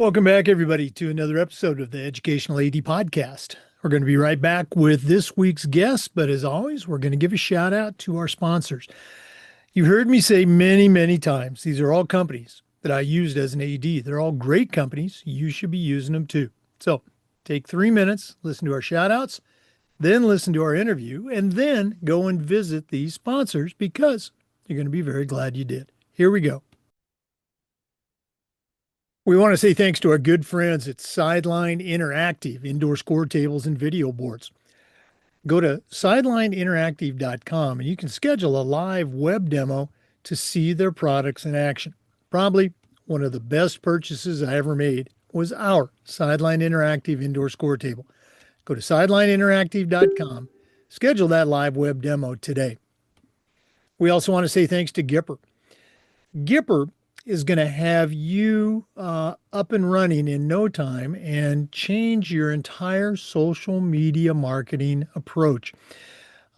Welcome back, everybody, to another episode of the Educational AD Podcast. We're going to be right back with this week's guest, but as always, we're going to give a shout out to our sponsors. You've heard me say many, many times, these are all companies that I used as an AD. They're all great companies. You should be using them too. So take 3 minutes, listen to our shout outs, then listen to our interview, and then go and visit these sponsors because you're going to be very glad you did. Here we go. We want to say thanks to our good friends at Sideline Interactive, indoor score tables and video boards. Go to sidelineinteractive.com and you can schedule a live web demo to see their products in action. Probably one of the best purchases I ever made was our Sideline Interactive indoor score table. Go to sidelineinteractive.com, schedule that live web demo today. We also want to say thanks to Gipper. Gipper is going to have you up and running in no time and change your entire social media marketing approach.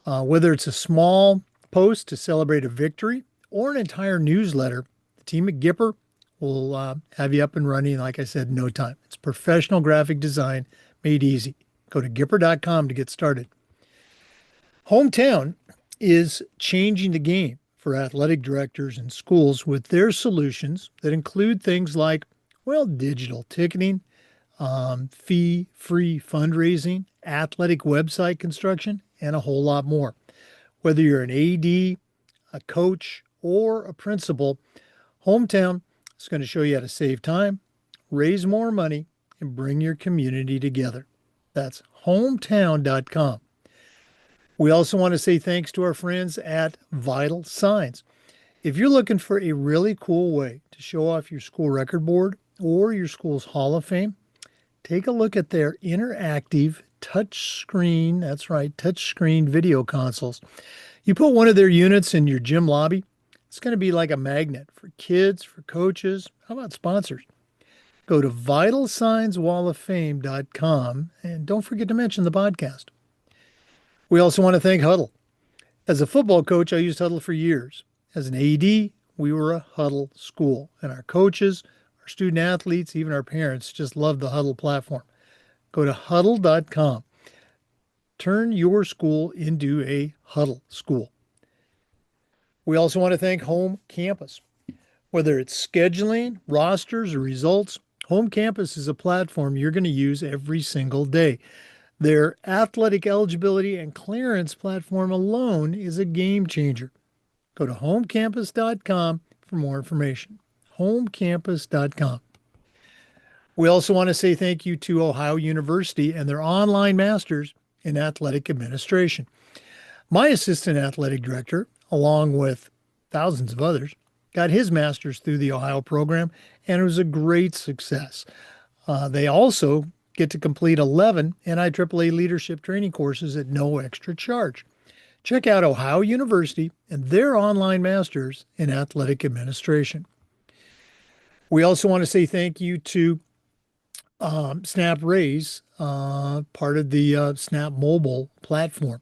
Whether it's a small post to celebrate a victory or an entire newsletter, the team at Gipper will have you up and running, like I said, in no time. It's professional graphic design made easy. Go to Gipper.com to get started. Hometown is changing the game for athletic directors and schools with their solutions that include things like, digital ticketing, fee-free fundraising, athletic website construction, and a whole lot more. Whether you're an AD, a coach, or a principal, Hometown is going to show you how to save time, raise more money, and bring your community together. That's hometown.com. We also want to say thanks to our friends at Vital Signs. If you're looking for a really cool way to show off your school record board or your school's Hall of Fame, take a look at their interactive touchscreen, that's right, touchscreen video consoles. You put one of their units in your gym lobby, it's going to be like a magnet for kids, for coaches, how about sponsors? Go to vitalsignswalloffame.com and don't forget to mention the podcast. We also want to thank Huddle. As a football coach, I used Huddle for years. As an AD, we were a Huddle school, and our coaches, our student athletes, even our parents just love the Huddle platform. Go to huddle.com. Turn your school into a Huddle school. We also want to thank Home Campus. Whether it's scheduling, rosters, or results, Home Campus is a platform you're going to use every single day. Their athletic eligibility and clearance platform alone is a game changer. Go to homecampus.com for more information. Homecampus.com. We also want to say thank you to Ohio University and their online masters in athletic administration. My assistant athletic director, along with thousands of others, got his master's through the Ohio program, and it was a great success. They also get to complete 11 NIAAA leadership training courses at no extra charge. Check out Ohio University and their online masters in athletic administration. We also want to say thank you to Snap Raise, part of the Snap Mobile platform.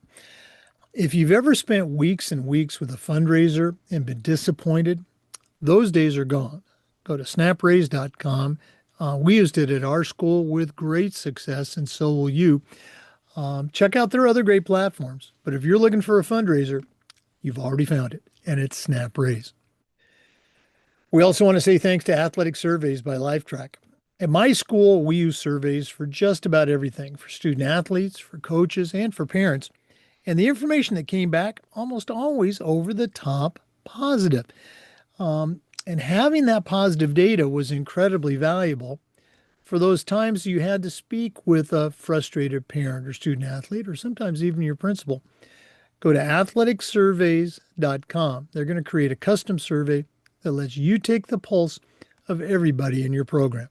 If you've ever spent weeks and weeks with a fundraiser and been disappointed, those days are gone. Go to snapraise.com. We used it at our school with great success, and so will you. Check out their other great platforms. But if you're looking for a fundraiser, you've already found it, and it's SnapRaise. We also want to say thanks to Athletic Surveys by LifeTrack. At my school, we use surveys for just about everything, for student athletes, for coaches, and for parents. And the information that came back almost always over the top positive. And having that positive data was incredibly valuable for those times you had to speak with a frustrated parent or student athlete, or sometimes even your principal. Go to athleticsurveys.com. They're going to create a custom survey that lets you take the pulse of everybody in your program.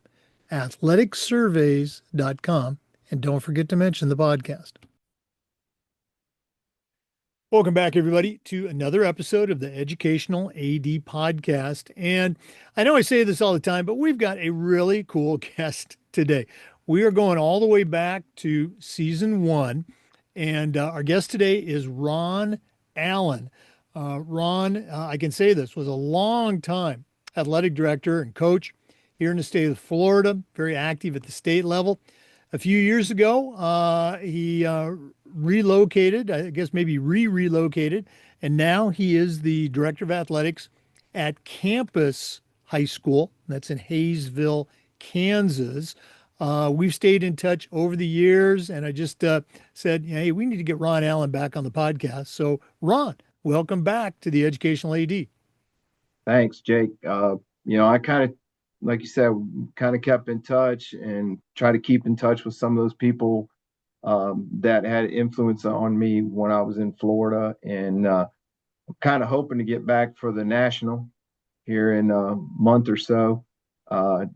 athleticsurveys.com. And don't forget to mention the podcast. Welcome back, everybody, to another episode of the Educational AD Podcast. And I know I say this all the time, but we've got a really cool guest today. We are going all the way back to season 1. And our guest today is Ron Allan. Ron, I can say this, was a long time athletic director and coach. here in the state of Florida, very active at the state level. A few years ago, he relocated, I guess maybe relocated, and now he is the director of athletics at Campus High School. That's in Haysville, Kansas. We've stayed in touch over the years, and I just said, hey, we need to get Ron Allan back on the podcast. So, Ron, welcome back to the Educational AD. Thanks, Jake. I kind of, like you said, kind of kept in touch and try to keep in touch with some of those people that had influence on me when I was in Florida, and I'm kind of hoping to get back for the national here in a month or so,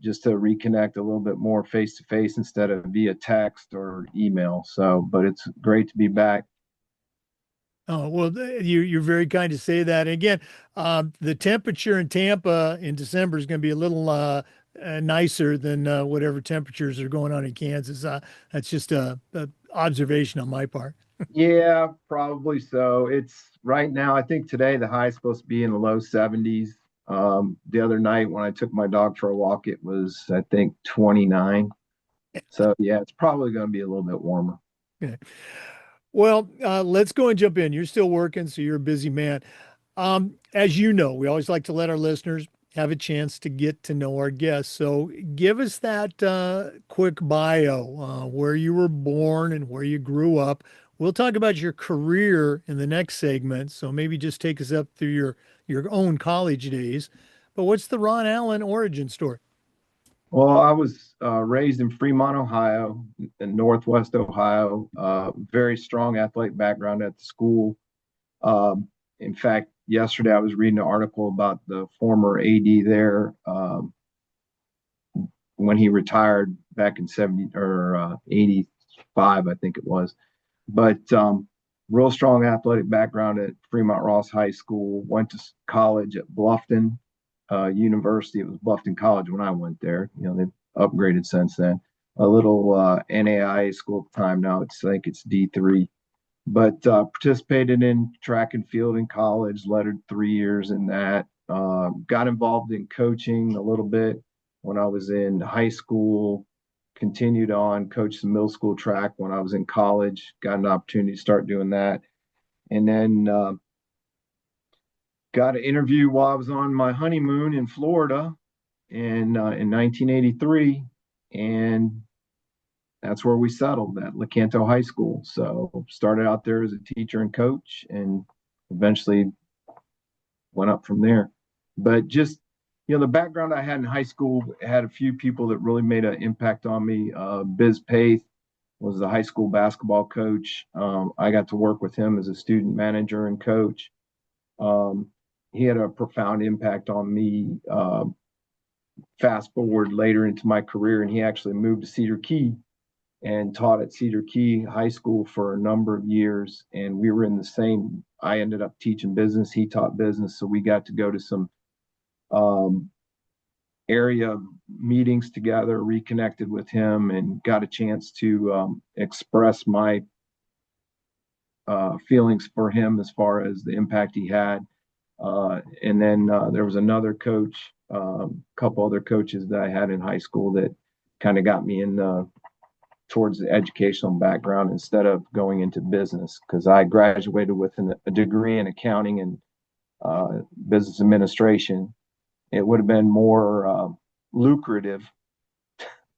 just to reconnect a little bit more face to face instead of via text or email. So, but it's great to be back. Oh, well, you're very kind to say that. And again, the temperature in Tampa in December is going to be a little nicer than whatever temperatures are going on in Kansas. That's just a observation on my part. Yeah, probably so. It's right now, I think today the high is supposed to be in the low 70s. The other night when I took my dog for a walk, it was, I think, 29. So, yeah, it's probably going to be a little bit warmer. Okay. Well, let's go and jump in. You're still working, so you're a busy man. As you know, we always like to let our listeners have a chance to get to know our guests. So give us that quick bio, where you were born and where you grew up. We'll talk about your career in the next segment. So maybe just take us up through your own college days. But what's the Ron Allan origin story? Well, I was raised in Fremont, Ohio, in Northwest Ohio. Very strong athletic background at the school. In fact, yesterday I was reading an article about the former AD there when he retired back in 70 or 85, I think it was. But real strong athletic background at Fremont Ross High School. Went to college at Bluffton University. It was Bluffton College when I went there. They've upgraded since then. A little NAIA school at the time. Now I think it's D3. But participated in track and field in college. Lettered 3 years in that. Got involved in coaching a little bit when I was in high school. Continued on, coached some middle school track when I was in college. Got an opportunity to start doing that, and then got an interview while I was on my honeymoon in Florida in 1983, and that's where we settled at Lecanto High School. So started out there as a teacher and coach, and eventually went up from there. But just the background I had in high school had a few people that really made an impact on me. Biz Paith was the high school basketball coach. I got to work with him as a student manager and coach. He had a profound impact on me. Fast forward later into my career, and he actually moved to Cedar Key and taught at Cedar Key High School for a number of years. And we were in the same, I ended up teaching business. He taught business. So we got to go to some area meetings together, reconnected with him, and got a chance to express my feelings for him as far as the impact he had. And then there was another coach, a couple other coaches that I had in high school that kind of got me in towards the educational background instead of going into business, because I graduated with a degree in accounting and business administration. It would have been more lucrative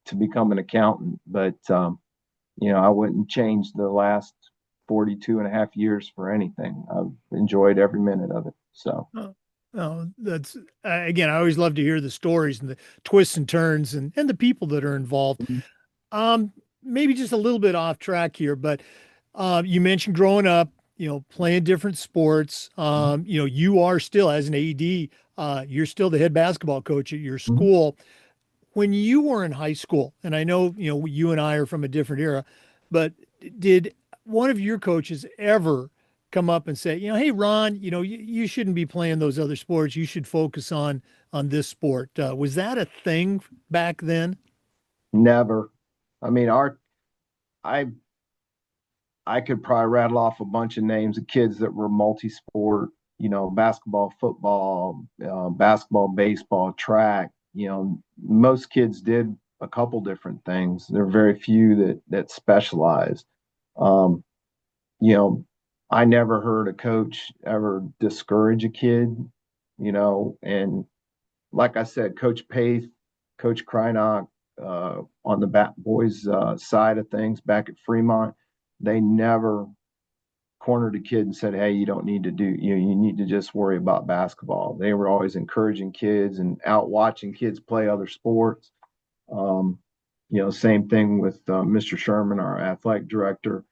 to become an accountant, but I wouldn't change the last 42 and a half years for anything. I've enjoyed every minute of it. So, that's again, I always love to hear the stories and the twists and turns and the people that are involved. Um, Maybe just a little bit off track here, but you mentioned growing up, playing different sports. You are still, as an AD, you're still the head basketball coach at your mm-hmm. school. When you were in high school, and I know, you and I are from a different era, but did one of your coaches ever come up and say, hey, Ron, you shouldn't be playing those other sports. You should focus on this sport. Was that a thing back then? Never. I mean, I I could probably rattle off a bunch of names of kids that were multi-sport, basketball, football, basketball, baseball, track, most kids did a couple different things. There are very few that specialized. Um, you know, I never heard a coach ever discourage a kid, and like I said, Coach Pace, Coach Krynock, on the boys side of things back at Fremont, they never cornered a kid and said, "Hey, you don't need to do, you need to just worry about basketball." They were always encouraging kids and out watching kids play other sports. Um, same thing with Mr. Sherman, our athletic director.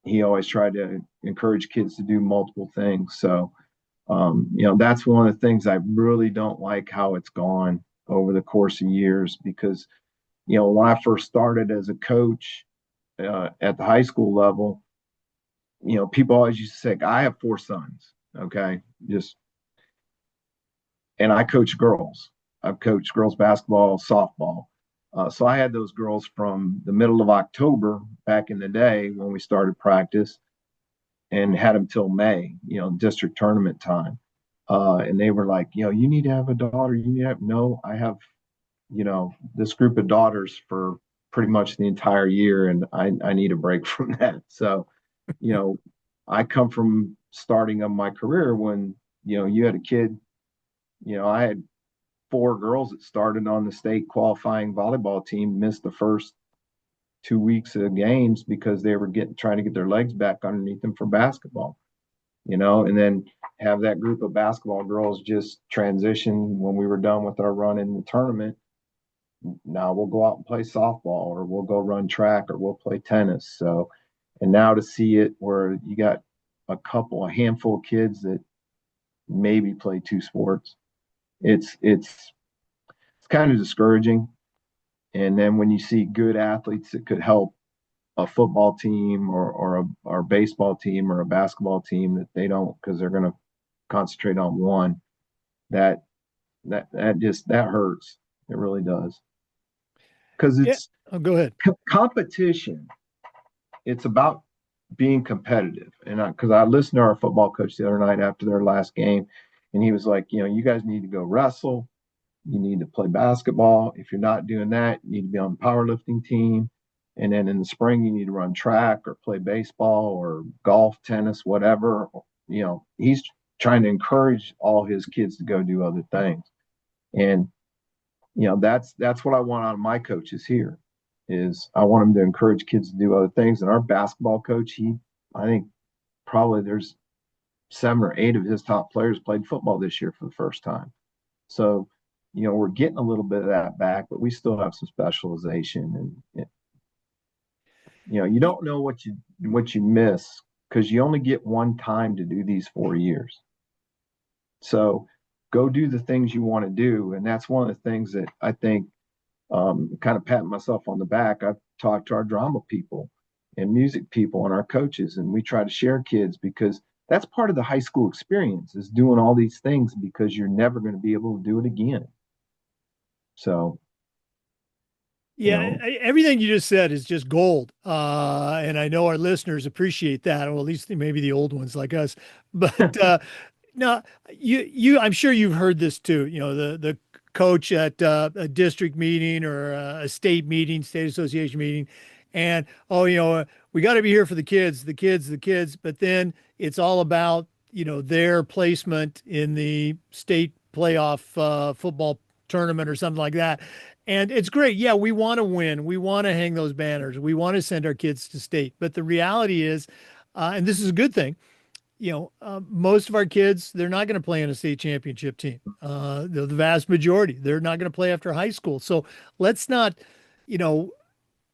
He always tried to encourage kids to do multiple things. So, that's one of the things I really don't like how it's gone over the course of years because, when I first started as a coach at the high school level, people always used to say, I have four sons. Okay. And I coach girls. I've coached girls basketball, softball. So I had those girls from the middle of October back in the day when we started practice and had them till May, district tournament time. And they were like, you need to have a daughter. You need to have, no, I have, this group of daughters for pretty much the entire year. And I need a break from that. So, I come from starting of my career when, you had a kid, I had four girls that started on the state qualifying volleyball team, missed the first 2 weeks of games because they were trying to get their legs back underneath them for basketball, and then have that group of basketball girls just transition when we were done with our run in the tournament. Now we'll go out and play softball or we'll go run track or we'll play tennis. So, and now to see it where you got a handful of kids that maybe play two sports, it's kind of discouraging. And then when you see good athletes that could help a football team or a baseball team or a basketball team that they don't because they're going to concentrate on one, that that hurts. It really does because Yeah. it's Oh, go ahead. competition. It's about being competitive. And because I listened to our football coach the other night after their last game, and he was like, you guys need to go wrestle. You need to play basketball. If you're not doing that, you need to be on the powerlifting team. And then in the spring, you need to run track or play baseball or golf, tennis, whatever. He's trying to encourage all his kids to go do other things. And, that's what I want out of my coaches here is I want them to encourage kids to do other things. And our basketball coach, I think probably there's 7 or 8 of his top players played football this year for the first time. So, we're getting a little bit of that back, but we still have some specialization. And you don't know what you miss because you only get one time to do these 4 years. So go do the things you want to do. And that's one of the things that I think, kind of patting myself on the back. I've talked to our drama people and music people and our coaches, and we try to share kids because that's part of the high school experience is doing all these things because you're never going to be able to do it again. So, Yeah, everything you just said is just gold. And I know our listeners appreciate that, or at least maybe the old ones like us. But no, I'm sure you've heard this too. The coach at a district meeting or a state meeting, state association meeting, and we got to be here for the kids, the kids, the kids. But then it's all about their placement in the state playoff football tournament or something like that. And it's great. Yeah, we want to win. We want to hang those banners. We want to send our kids to state. But the reality is, and this is a good thing, most of our kids, they're not going to play in a state championship team. The vast majority, they're not going to play after high school. So let's not, you know,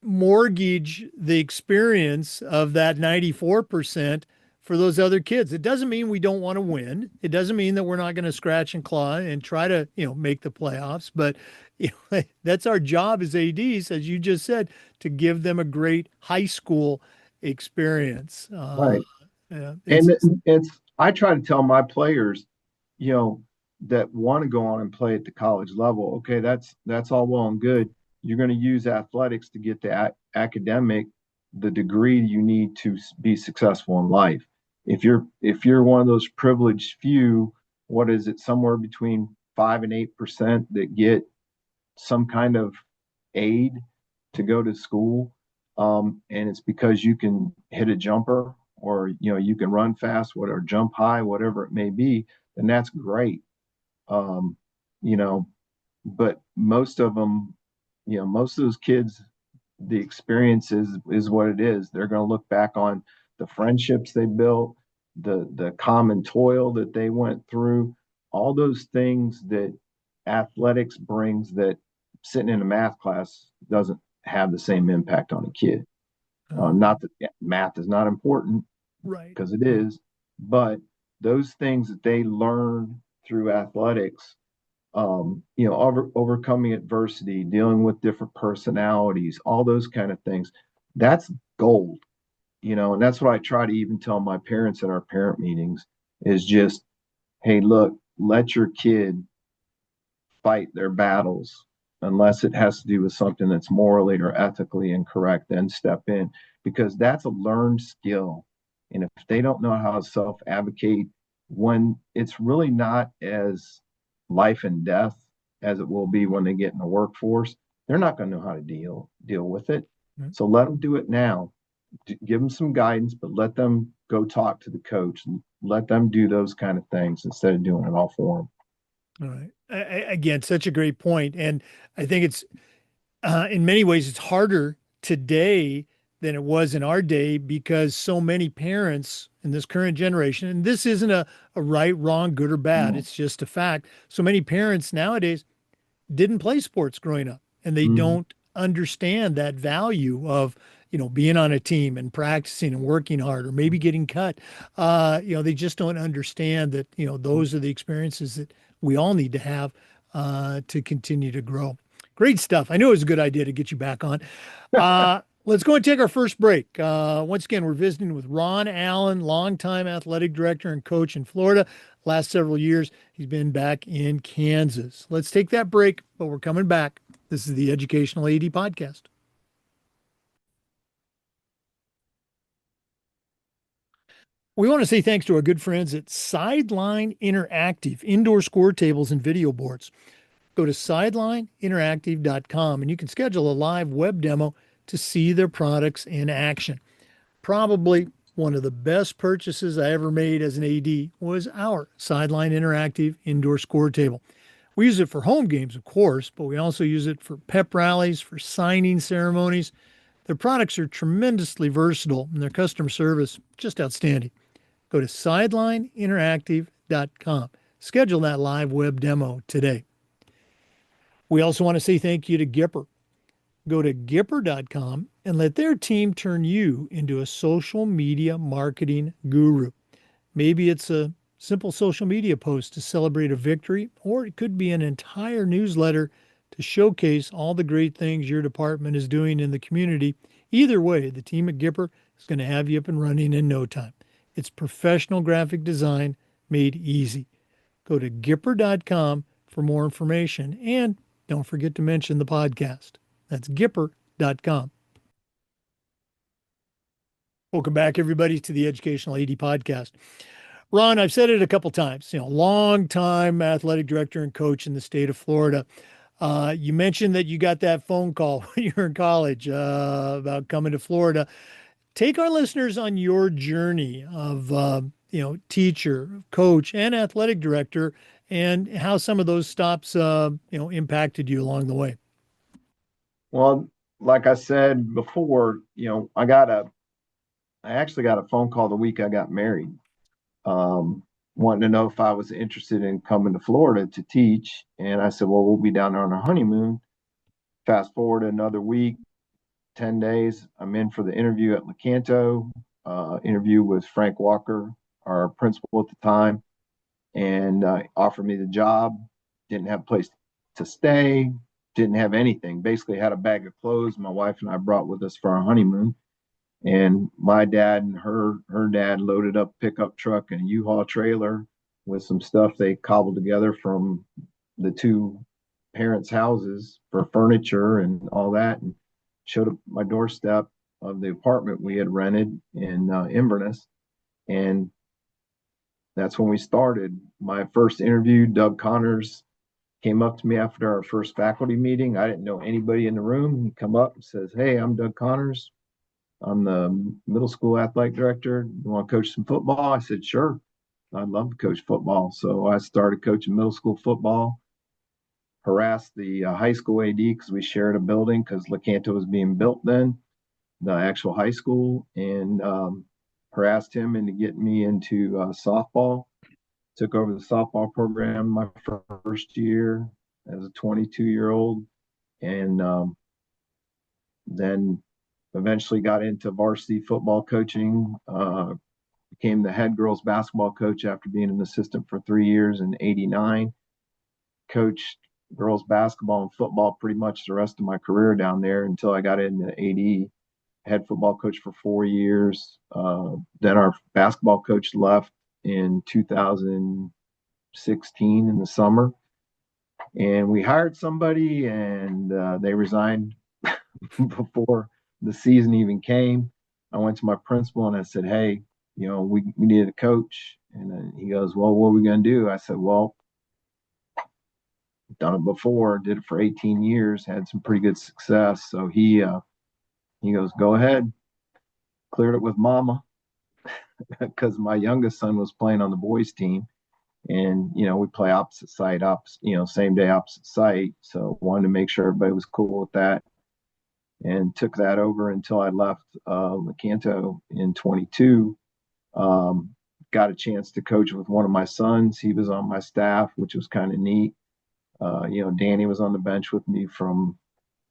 mortgage the experience of that 94% for those other kids. It doesn't mean we don't want to win. It doesn't mean that we're not going to scratch and claw and try to, make the playoffs. But that's our job as ADs, as you just said, to give them a great high school experience. right. Yeah, And I try to tell my players, you know, that want to go on and play at the college level. Okay, that's all well and good. You're going to use athletics to get the academic, the degree you need to be successful in life. If you're one of those privileged few, what is it? Somewhere between 5 and 8% that get some kind of aid to go to school. And it's because you can hit a jumper, or you can run fast, whatever, jump high, whatever it may be, then that's great. Um, you know, but most of them, most of those kids, the experience is what it is. They're going to look back on the friendships they built, the common toil that they went through, all those things that athletics brings that sitting in a math class doesn't have the same impact on a kid. Not that math is not important, Right. because it is, but those things that they learn through athletics, overcoming adversity, dealing with different personalities, all those kind of things, that's gold. And that's what I try to even tell my parents at our parent meetings is just, hey, look, let your kid fight their battles unless it has to do with something that's morally or ethically incorrect, then step in, because that's a learned skill. And if they don't know how to self advocate, when it's really not as life and death as it will be when they get in the workforce, they're not going to know how to deal with it. Right. So let them do it now. Give them some guidance, but let them go talk to the coach and let them do those kind of things instead of doing it all for them. All right. Again, such a great point. And I think it's, in many ways, it's harder today than it was in our day, because so many parents in this current generation, and this isn't a right, wrong, good or bad, No. it's just a fact. So many parents nowadays didn't play sports growing up, and they Mhm. don't understand that value of, being on a team and practicing and working hard, or maybe getting cut. They just don't understand that, those are the experiences that we all need to have to continue to grow. Great stuff. I knew it was a good idea to get you back on. Let's go and take our first break. Once again, we're visiting with Ron Allan, longtime athletic director and coach in Florida. Last several years, he's been back in Kansas. Let's take that break, but we're coming back. This is the Educational AD Podcast. We want to say thanks to our good friends at Sideline Interactive, indoor score tables and video boards. Go to sidelineinteractive.com and you can schedule a live web demo to see their products in action. Probably one of the best purchases I ever made as an AD was our Sideline Interactive indoor score table. We use it for home games, of course, but we also use it for pep rallies, for signing ceremonies. Their products are tremendously versatile and their customer service just outstanding. Go to sidelineinteractive.com. Schedule that live web demo today. We also want to say thank you to Gipper. Go to Gipper.com and let their team turn you into a social media marketing guru. Maybe it's a simple social media post to celebrate a victory, or it could be an entire newsletter to showcase all the great things your department is doing in the community. Either way, the team at Gipper is going to have you up and running in no time. It's professional graphic design made easy. Go to Gipper.com for more information, and don't forget to mention the podcast. That's Gipper.com. Welcome back, everybody, to the Educational AD Podcast. Ron, I've said it a couple times, long-time athletic director and coach in the state of Florida. You mentioned that you got that phone call when you were in college about coming to Florida. Take our listeners on your journey of, teacher, coach, and athletic director, and how some of those stops, impacted you along the way. Well, like I said before, I actually got a phone call the week I got married, wanting to know if I was interested in coming to Florida to teach. And I said, well, we'll be down there on our honeymoon. Fast forward another week, 10 days, I'm in for the interview at LeCanto, interview with Frank Walker, our principal at the time, and offered me the job. Didn't have a place to stay, didn't have anything. Basically had a bag of clothes my wife and I brought with us for our honeymoon. And my dad and her dad loaded up a pickup truck and a U-Haul trailer with some stuff they cobbled together from the two parents' houses for furniture and all that, and showed up my doorstep of the apartment we had rented in Inverness. And that's when we started. My first interview, Doug Connors came up to me after our first faculty meeting. I didn't know anybody in the room. He come up and says, "Hey, I'm Doug Connors. I'm the middle school athletic director. You want to coach some football?" I said, "Sure. I'd love to coach football." So I started coaching middle school football, harassed the high school AD because we shared a building because LeCanto was being built then, the actual high school, and harassed him into getting me into softball. Took over the softball program my first year as a 22-year-old, and then eventually got into varsity football coaching. Became the head girls basketball coach after being an assistant for 3 years in '89. Coached girls basketball and football pretty much the rest of my career down there until I got into AD. Head football coach for 4 years. Then our basketball coach left in 2016 in the summer, and we hired somebody, and they resigned before the season even came. I went to my principal and I said, "Hey, we needed a coach." And then he goes, "Well, what are we going to do?" I said, "Well, done it before, did it for 18 years, had some pretty good success." So he goes, "Go ahead." Cleared it with mama because my youngest son was playing on the boys team, and we play opposite site, same day opposite site. So wanted to make sure everybody was cool with that, and took that over until I left LeCanto in 22. Got a chance to coach with one of my sons. He was on my staff, which was kind of neat. Danny was on the bench with me from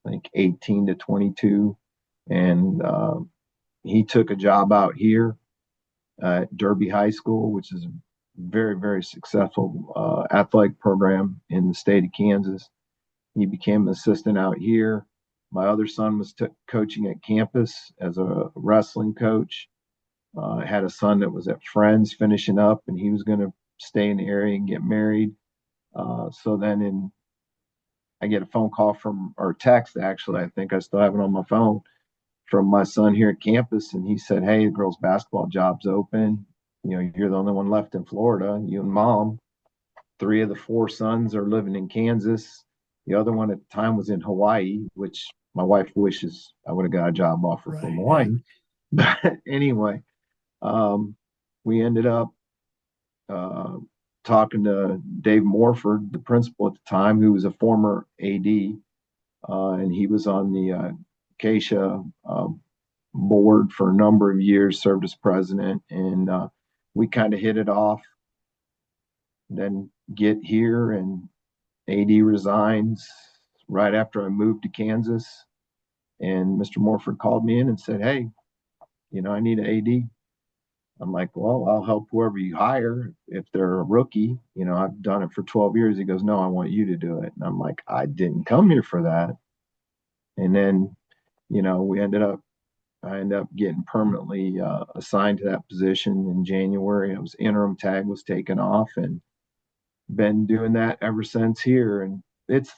I think 18 to 22, and he took a job out here at Derby High School, which is a very, very successful athletic program in the state of Kansas. He became an assistant out here. My other son was coaching at campus as a wrestling coach. I had a son that was at Friends finishing up, and he was going to stay in the area and get married. So then I get a phone call or text, actually, I think I still have it on my phone, from my son here at campus. And he said, "Hey, the girls' basketball job's open. You're the only one left in Florida, you and mom. 3 of the 4 sons are living in Kansas. The other one at the time was in Hawaii," which my wife wishes I would have got a job offer from Hawaii. But anyway, we ended up talking to Dave Morford, the principal at the time, who was a former AD, and he was on the Acacia board for a number of years, served as president, and we kind of hit it off. Then get here, and AD resigns right after I moved to Kansas, and Mr. Morford called me in and said, "Hey, I need an AD." I'm like, "Well, I'll help whoever you hire if they're a rookie. I've done it for 12 years. He goes, "No, I want you to do it." And I'm like, "I didn't come here for that." And then, I ended up getting permanently assigned to that position in January. I was interim tag was taken off, and been doing that ever since here. And it's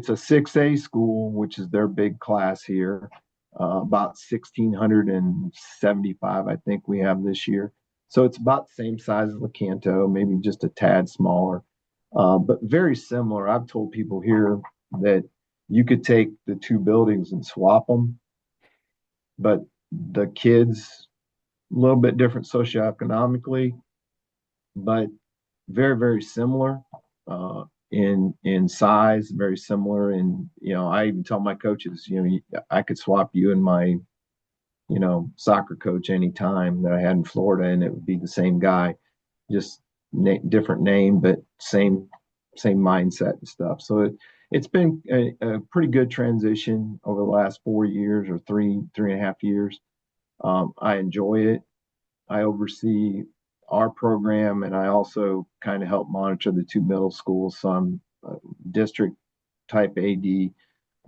a 6A school, which is their big class here. About 1,675, I think we have this year. So it's about the same size as LeCanto, maybe just a tad smaller, but very similar. I've told people here that you could take the 2 buildings and swap them, but the kids, a little bit different socioeconomically, but very, very similar in size, very similar. And I even tell my coaches, I could swap you and my soccer coach anytime that I had in Florida, and it would be the same guy, just different name, but same mindset and stuff. So it's been a pretty good transition over the last 4 years or 3.5 years. I enjoy it. I oversee our program, and I also kind of help monitor the 2 middle schools. So I'm district type AD.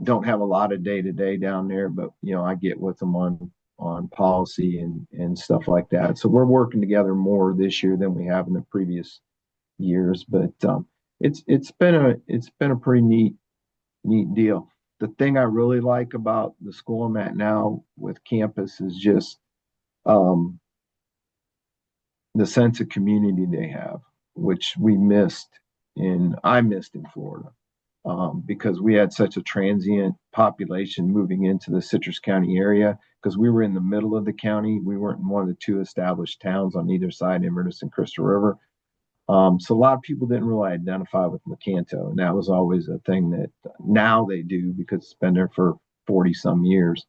Don't have a lot of day to day down there, but I get with them on policy and stuff like that. So we're working together more this year than we have in the previous years. But it's been a pretty neat deal. The thing I really like about the school I'm at now with campus is just the sense of community they have, which we missed and I missed in Florida because we had such a transient population moving into the Citrus County area because we were in the middle of the county. We weren't in one of the two established towns on either side, Inverness and Crystal River. So a lot of people didn't really identify with Lecanto, and that was always a thing that now they do because it's been there for 40 some years.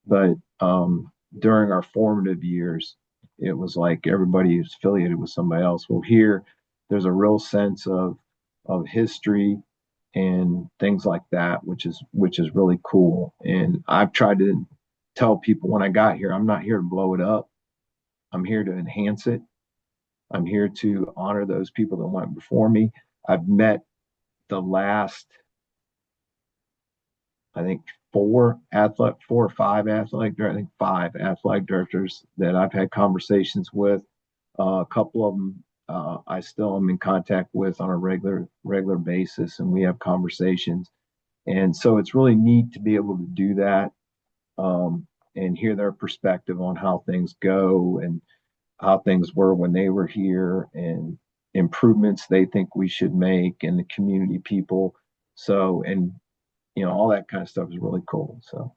But during our formative years, it was like everybody was affiliated with somebody else. Well, here there's a real sense of history and things like that, which is really cool. And I've tried to tell people when I got here, I'm not here to blow it up. I'm here to enhance it. I'm here to honor those people that went before me. I've met the last, I think, four or five athletic, I think five athletic directors that I've had conversations with. A couple of them I still am in contact with on a regular basis, and we have conversations. And so it's really neat to be able to do that and hear their perspective on how things go and how things were when they were here and improvements they think we should make and the community people. So, and all that kind of stuff is really cool. So,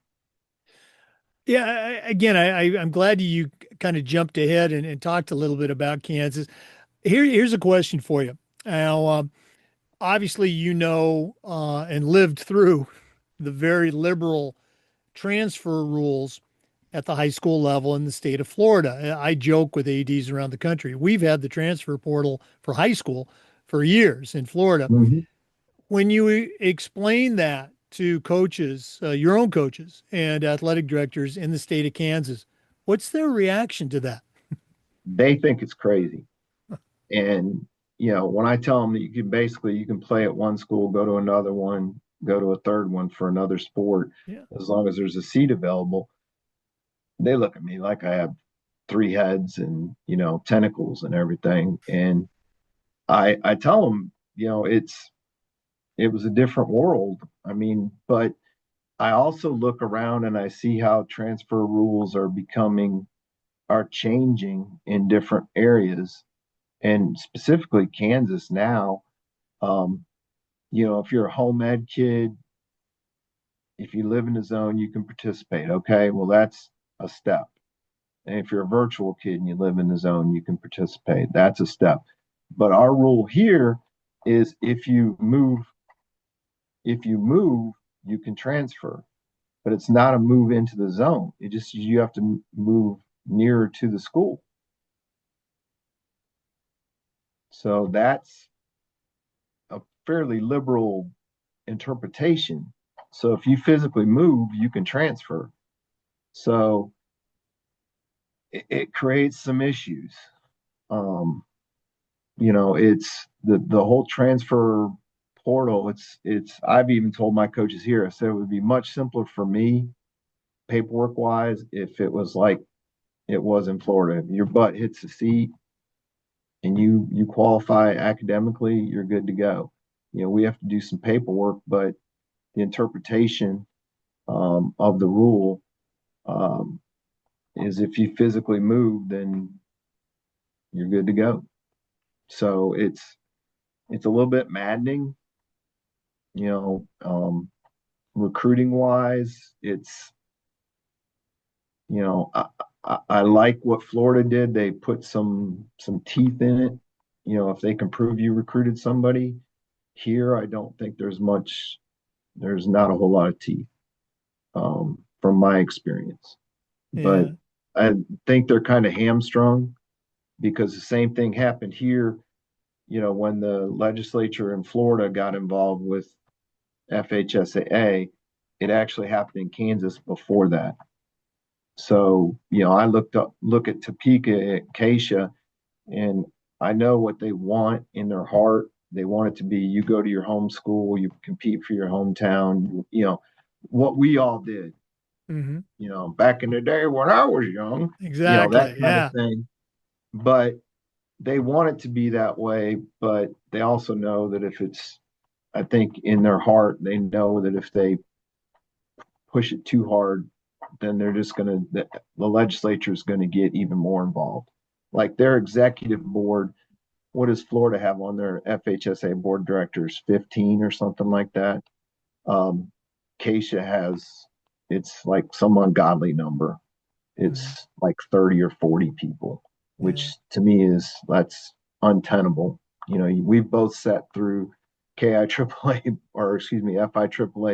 Yeah, I'm glad you kind of jumped ahead and talked a little bit about Kansas. Here's a question for you. Now, obviously, and lived through the very liberal transfer rules at the high school level in the state of Florida. I joke with ADs around the country. We've had the transfer portal for high school for years in Florida. mm-hmm. When you explain that to coaches, your own coaches and athletic directors in the state of Kansas, what's their reaction to that? They think it's crazy. And, when I tell them that you can play at one school, go to another one, go to a third one for another sport, Yeah. as long as there's a seat available, they look at me like I have three heads and, tentacles and everything. And I tell them, it was a different world. I mean, but I also look around and I see how transfer rules are changing in different areas, and specifically Kansas now. Um, if you're a home ed kid, if you live in the zone, you can participate. Okay, well that's a step. And if you're a virtual kid and you live in the zone, you can participate. That's a step. But our rule here is if you move, you can transfer. But it's not a move into the zone. You have to move nearer to the school. So that's a fairly liberal interpretation. So if you physically move, you can transfer. So it creates some issues. Um, it's the whole transfer portal. It's I've even told my coaches here, I said it would be much simpler for me paperwork wise if it was like it was in Florida. Your butt hits the seat and you qualify academically, you're good to go. We have to do some paperwork, but the interpretation of the rule um, is if you physically move, then you're good to go. So it's a little bit maddening, you know, recruiting wise. It's I like what Florida did. They put some teeth in it. If they can prove you recruited somebody, here I don't think there's not a whole lot of teeth from my experience. But Yeah. I think they're kind of hamstrung because the same thing happened here, when the legislature in Florida got involved with FHSAA, it actually happened in Kansas before that. So, I look at Topeka, at Acacia, and I know what they want in their heart. They want it to be you go to your home school, you compete for your hometown, what we all did, Hmm. back in the day when I was young, that Exactly. kind of Yeah. thing. But they want it to be that way, but they also know that I think in their heart, they know that if they push it too hard, then the legislature is going to get even more involved. Like their executive board what does Florida have on their FHSA board of directors? 15 or something like that. Um, Acacia has, it's like some ungodly number. Mhm. It's like 30 or 40 people, which Yeah. to me is, that's untenable. You know, we've both sat through KI or excuse me, FI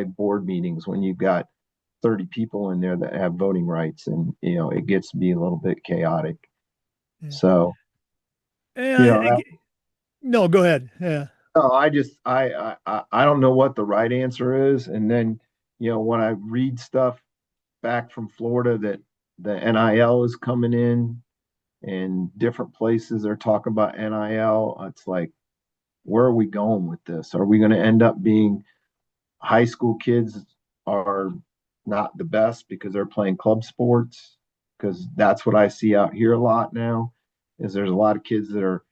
board meetings when you've got 30 people in there that have voting rights, and you know it gets to be a little bit chaotic. Yeah. So you Yeah, know that, no, go ahead. Yeah. no, I don't know what the right answer is. And then you know when I read stuff back from Florida that the NIL is coming in and different places are talking about NIL, it's like, where are we going with this? Are we going to end up being, high school kids are not the best because they're playing club sports? Because that's what I see out here a lot now. Is there's a lot of kids that are,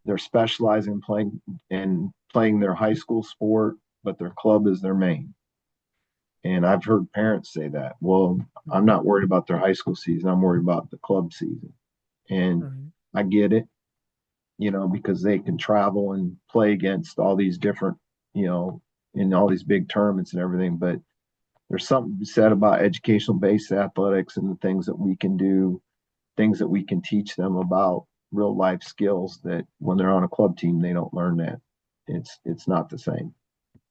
they're specializing in playing their high school sport, but their club is their main. And I've heard parents say that. Well, I'm not worried about their high school season. I'm worried about the club season. And Right. I get it, you know, because they can travel and play against all these different, you know, in all these big tournaments and everything. But there's something to be said about educational based athletics and the things that we can do, things that we can teach them about real life skills that when they're on a club team, they don't learn that. It's not the same.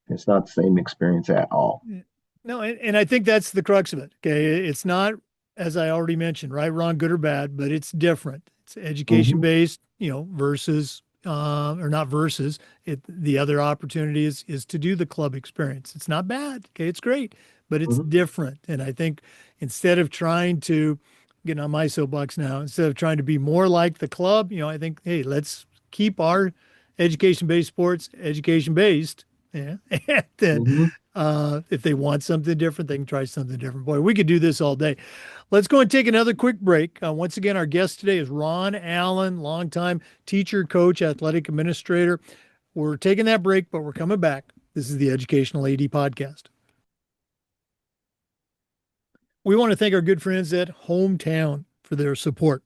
It's not the same experience at all. Yeah. No, and I think that's the crux of it. Okay. It's not, as I already mentioned, right, wrong, good or bad, but it's different. It's education Mm-hmm, based, versus, or not versus it. The other opportunity is to do the club experience. It's not bad. Okay. It's great, but it's mm-hmm, different. And I think instead of trying to, get on my soapbox now, instead of trying to be more like the club, I think, hey, let's keep our education based sports education based. Yeah. And then mm-hmm. if they want something different, they can try something different. Boy, we could do this all day. Let's go and take another quick break. Once again, our guest today is Ron Allan, longtime teacher, coach, athletic administrator. We're taking that break, but we're coming back. This is the Educational AD Podcast. We want to thank our good friends at Hometown for their support.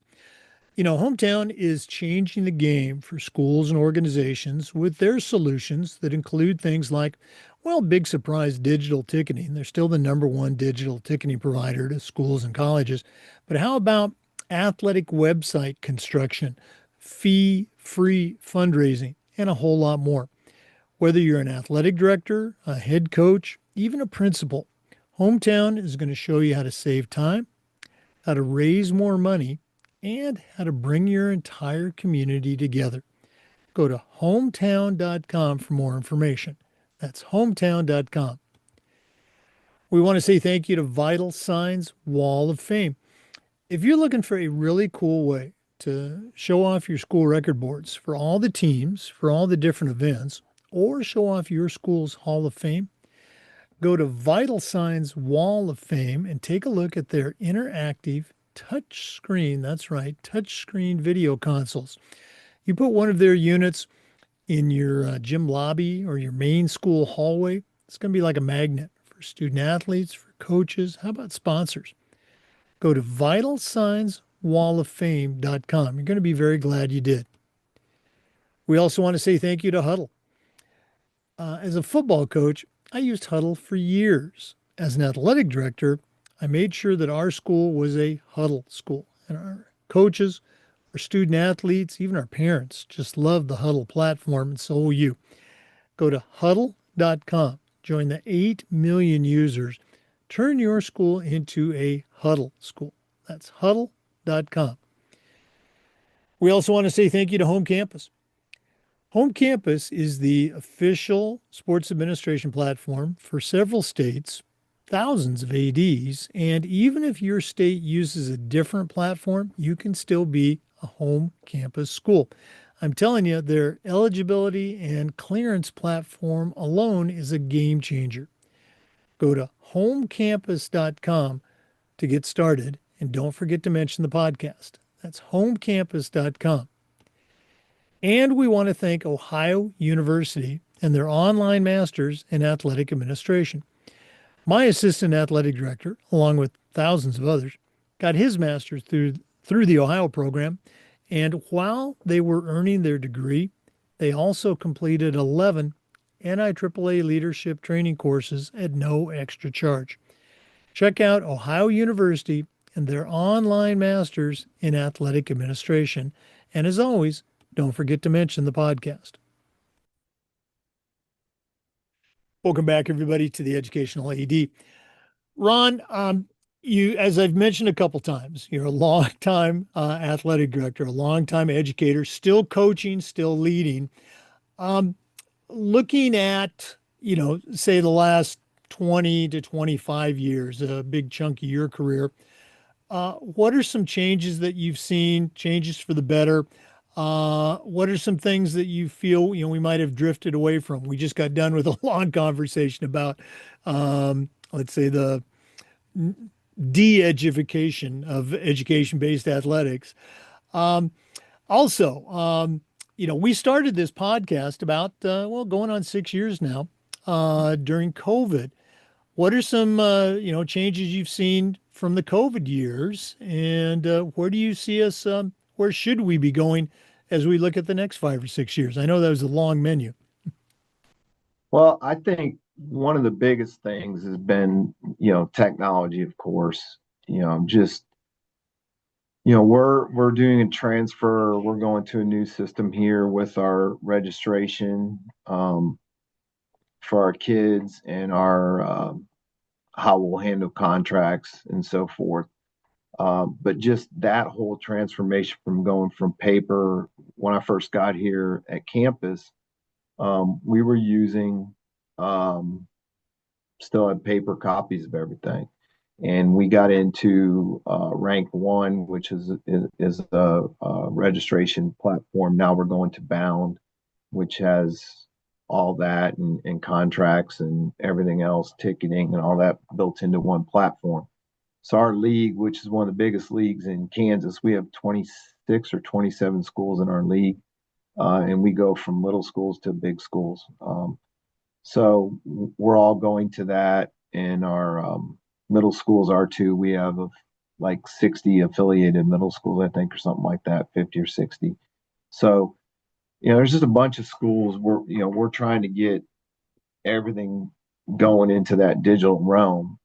Hometown is changing the game for schools and organizations with their solutions that include things like, well, big surprise, digital ticketing. They're still the number one digital ticketing provider to schools and colleges. But how about athletic website construction, fee-free fundraising, and a whole lot more? Whether you're an athletic director, a head coach, even a principal, Hometown is going to show you how to save time, how to raise more money, and how to bring your entire community together. Go to hometown.com for more information. That's hometown.com. We want to say thank you to Vital Signs Wall of Fame. If you're looking for a really cool way to show off your school record boards for all the teams, for all the different events, or show off your school's Hall of Fame, go to Vital Signs Wall of Fame and take a look at their interactive touch screen. That's right, touch screen video consoles. You put one of their units in your gym lobby or your main school hallway, it's going to be like a magnet for student athletes, for coaches. How about sponsors? Go to vitalsignswalloffame.com. You're going to be very glad you did. We also want to say thank you to Huddle. As a football coach, I used Huddle for years. As an athletic director, I made sure that our school was a Huddle school. And our coaches, our student athletes, even our parents just love the Huddle platform, and so will you. Go to huddle.com. Join the 8 million users. Turn your school into a Huddle school. That's huddle.com. We also want to say thank you to Home Campus. Home Campus is the official sports administration platform for several states, thousands of ADs, and even if your state uses a different platform, you can still be a home campus school. I'm telling you, their eligibility and clearance platform alone is a game changer. Go to homecampus.com to get started, and don't forget to mention the podcast. That's homecampus.com. And we want to thank Ohio University and their online masters in athletic administration. My assistant athletic director, along with thousands of others, got his master's through the Ohio program. And while they were earning their degree, They also completed 11 NIAAA leadership training courses at no extra charge. Check out Ohio University and their online masters in athletic administration. And as always, don't forget to mention the podcast. Welcome back, everybody, to the Educational AED. Ron, as I've mentioned a couple times, you're a long-time athletic director, a long-time educator, still coaching, still leading. Um, Looking at, say the last 20 to 25 years, a big chunk of your career, what are some changes that you've seen, changes for the better? What are some things that you feel, we might have drifted away from? We just got done with a long conversation about, let's say, the de-edification of education-based athletics. Um, Also, we started this podcast about, going on 6 years now, during COVID. What are some, changes you've seen from the COVID years, and where do you see us? Where should we be going as we look at the next 5 or 6 years? I know that was a long menu. Well, I think one of the biggest things has been, technology, of course. Just we're doing a transfer. We're going to a new system here with our registration for our kids and our how we'll handle contracts and so forth. But just that whole transformation from going from paper when I first got here at campus, we were using still had paper copies of everything. And we got into rank one, which is a registration platform. Now we're going to Bound, which has all that and contracts and everything else, ticketing and all that built into one platform. So our league, which is one of the biggest leagues in Kansas, we have 26 or 27 schools in our league, and we go from little schools to big schools. So we're all going to that, and our middle schools are too. We have like 60 affiliated middle schools, I think, or something like that, 50 or 60. So, there's just a bunch of schools. We're trying to get everything going into that digital realm.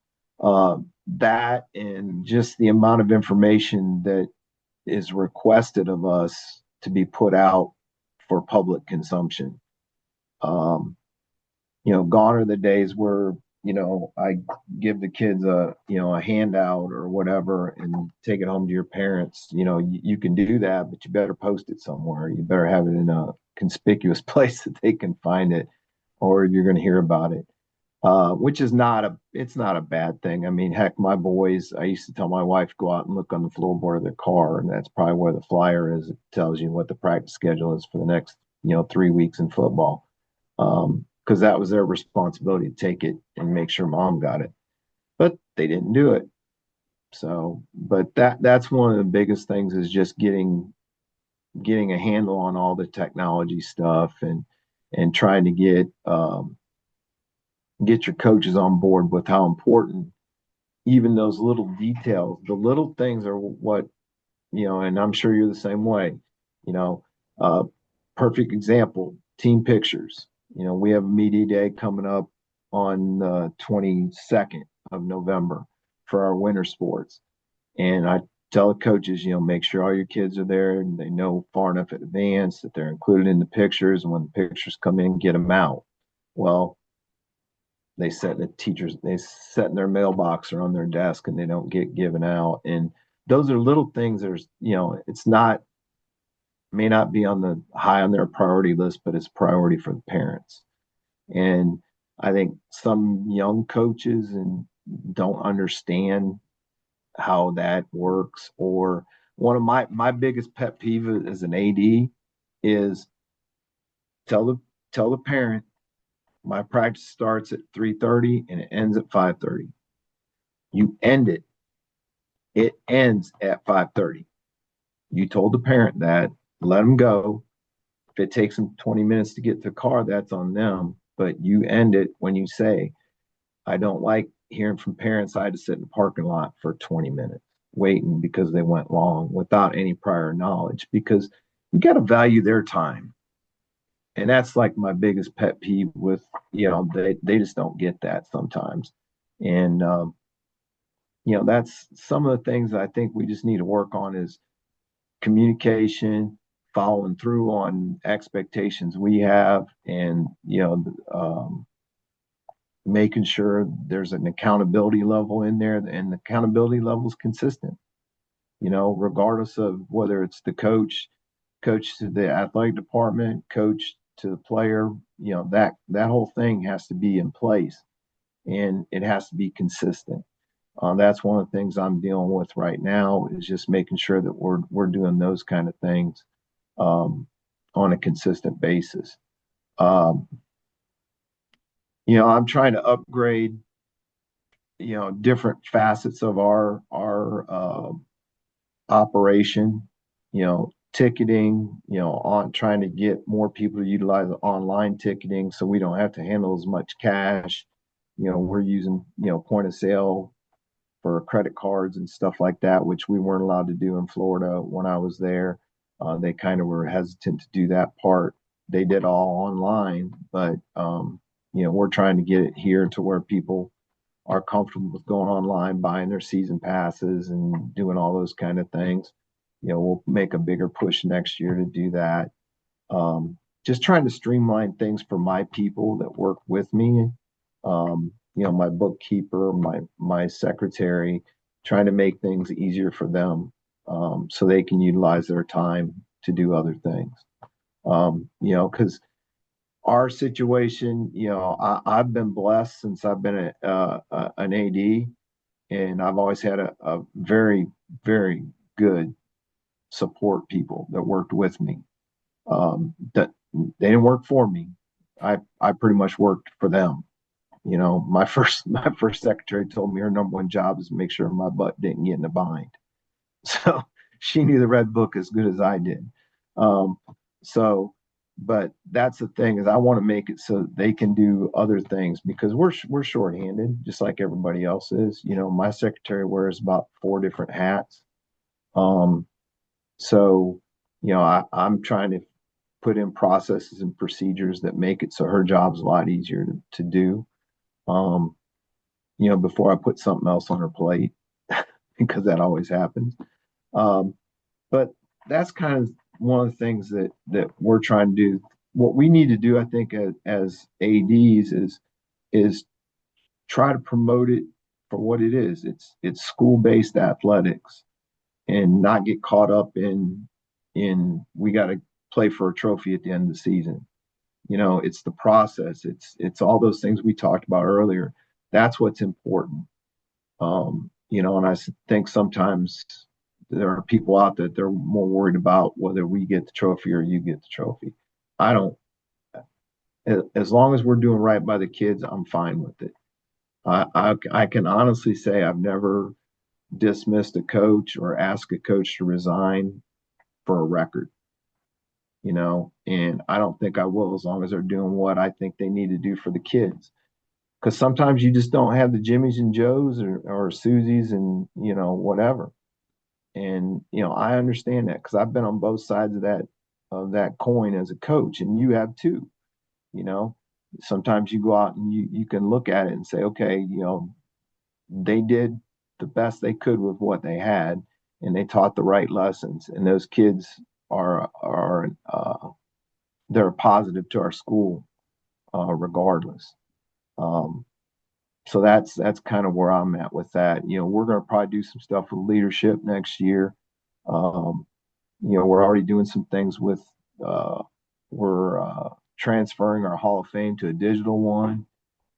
That and just the amount of information that is requested of us to be put out for public consumption. Gone are the days where, I give the kids a handout or whatever and take it home to your parents. You can do that, but you better post it somewhere. You better have it in a conspicuous place that they can find it, or you're going to hear about it. Which is it's not a bad thing. I mean, heck, my boys, I used to tell my wife, go out and look on the floorboard of their car, and that's probably where the flyer is. It tells you what the practice schedule is for the next, 3 weeks in football. Because that was their responsibility to take it and make sure mom got it. But they didn't do it. So, but that's one of the biggest things is just getting a handle on all the technology stuff and trying to get your coaches on board with how important even those little details, the little things are what, and I'm sure you're the same way, you know, uh, perfect example, team pictures. We have a media day coming up on the 22nd of November for our winter sports. And I tell the coaches, make sure all your kids are there and they know far enough in advance that they're included in the pictures. And when the pictures come in, get them out. Well, they set in their mailbox or on their desk and they don't get given out. And those are little things. It's not, may not be on the high on their priority list, but it's priority for the parents. And I think some young coaches and don't understand how that works. Or one of my biggest pet peeve as an AD is tell the parent my practice starts at 3:30 and it ends at 5:30. You end it. It ends at 5:30. You told the parent that, let them go. If it takes them 20 minutes to get to the car, that's on them. But you end it when you say, I don't like hearing from parents I had to sit in the parking lot for 20 minutes waiting because they went long without any prior knowledge, because you got to value their time. And that's like my biggest pet peeve with, they just don't get that sometimes. And, that's some of the things I think we just need to work on is communication, following through on expectations we have, and, making sure there's an accountability level in there and the accountability level is consistent, regardless of whether it's the coach to the athletic department, coach to the player, that whole thing has to be in place and it has to be consistent. That's one of the things I'm dealing with right now is just making sure that we're doing those kind of things um, on a consistent basis. Um, I'm trying to upgrade, different facets of our operation, ticketing, on trying to get more people to utilize online ticketing so we don't have to handle as much cash. We're using, point of sale for credit cards and stuff like that, which we weren't allowed to do in Florida when I was there. They kind of were hesitant to do that part. They did all online, but we're trying to get it here to where people are comfortable with going online, buying their season passes, and doing all those kind of things. We'll make a bigger push next year to do that. Just trying to streamline things for my people that work with me. My bookkeeper, my secretary, trying to make things easier for them so they can utilize their time to do other things. Because our situation, I've been blessed since I've been an AD, and I've always had a very, very good support people that worked with me. That they didn't work for me. I pretty much worked for them. My first secretary told me her number one job is to make sure my butt didn't get in a bind. So she knew the red book as good as I did. Um, so, but that's the thing is I want to make it so they can do other things because we're shorthanded just like everybody else is. My secretary wears about 4 different hats. Um, so, I'm trying to put in processes and procedures that make it so her job's a lot easier to do. Um, before I put something else on her plate because that always happens. Um, but that's kind of one of the things that we're trying to do. What we need to do, I think, as ads is try to promote it for what it is. It's school based athletics, and not get caught up in we got to play for a trophy at the end of the season. It's the process. It's all those things we talked about earlier. That's what's important. And I think sometimes there are people out there that they're more worried about whether we get the trophy or you get the trophy. I don't. As long as we're doing right by the kids, I'm fine with it. I can honestly say I've never dismissed a coach or asked a coach to resign for a record. And I don't think I will as long as they're doing what I think they need to do for the kids. Because sometimes you just don't have the Jimmys and Joes or Susies and whatever. And I understand that because I've been on both sides of that coin as a coach, and you have too. You know, Sometimes you go out and you can look at it and say, okay, they did the best they could with what they had, and they taught the right lessons, and those kids are they're positive to our school regardless. Um, so that's kind of where I'm at with that. We're going to probably do some stuff with leadership next year. Um, we're already doing some things with we're transferring our Hall of Fame to a digital one.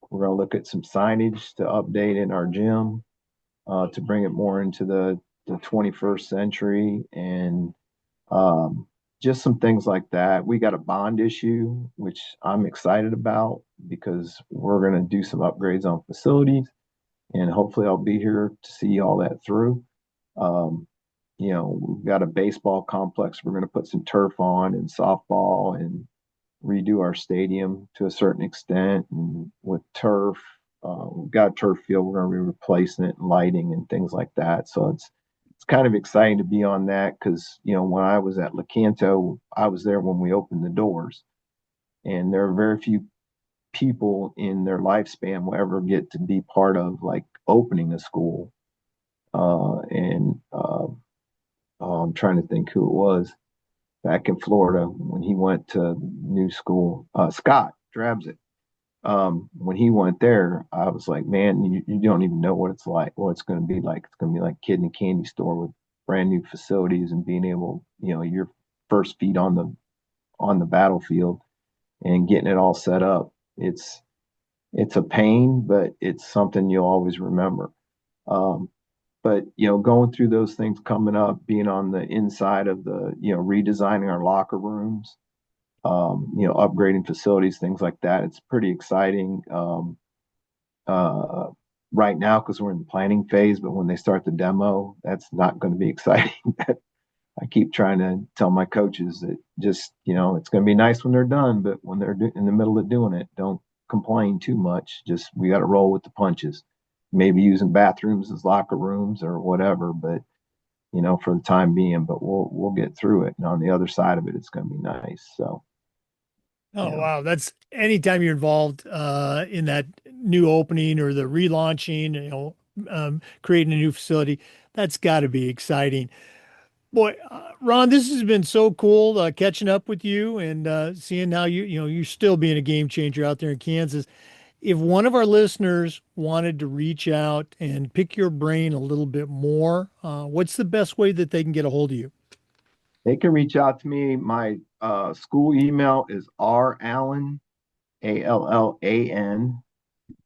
We're going to look at some signage to update in our gym to bring it more into the 21st century and um, just some things like that. We got a bond issue, which I'm excited about because we're going to do some upgrades on facilities, and hopefully I'll be here to see all that through. Um, we've got a baseball complex. We're going to put some turf on and softball and redo our stadium to a certain extent. And with turf, we've got a turf field. We're going to be replacing it and lighting and things like that. So it's kind of exciting to be on that because when I was at Lecanto, I was there when we opened the doors. and there are very few people in their lifespan will ever get to be part of like opening a school. And I'm trying to think who it was back in Florida when he went to new school. Scott Drabzik. When he went there, I was like, man, you don't even know what it's like, what it's going to be like. It's going to be like kid in a candy store with brand new facilities and being able, your first feet on the battlefield and getting it all set up. It's a pain, but it's something you'll always remember. Um, but going through those things coming up, being on the inside of the, redesigning our locker rooms, upgrading facilities, things like that. It's pretty exciting uh, right now because we're in the planning phase. But when they start the demo, that's not going to be exciting. I keep trying to tell my coaches that just, it's going to be nice when they're done, but when they're in the middle of doing it, don't complain too much. Just we got to roll with the punches. Maybe using bathrooms as locker rooms or whatever, but for the time being. But we'll get through it, and on the other side of it, it's going to be nice. So, Oh, yeah. wow. That's anytime you're involved in that new opening or the relaunching, creating a new facility, that's got to be exciting. Boy, Ron, this has been so cool catching up with you and seeing how you're still being a game changer out there in Kansas. If one of our listeners wanted to reach out and pick your brain a little bit more, what's the best way that they can get a hold of you? They can reach out to me. My school email is rallan, ALLAN,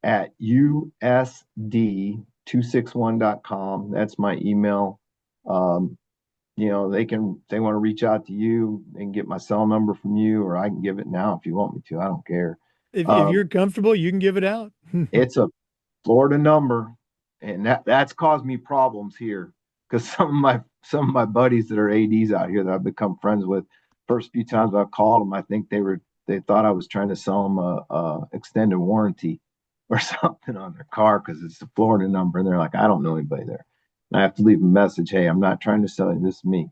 at usd261.com. That's my email. Um, they want to reach out to you. They can get my cell number from you, or I can give it now if you want me to. I don't care. If Uh, you're comfortable, you can give it out. it's a Florida number, and that's caused me problems here because some of my buddies that are ads out here that I've become friends with, first few times I've called them, I think they thought I was trying to sell them a extended warranty or something on their car because it's a Florida number, and they're like, I don't know anybody there, and I have to leave a message. Hey, I'm not trying to sell you, this is me.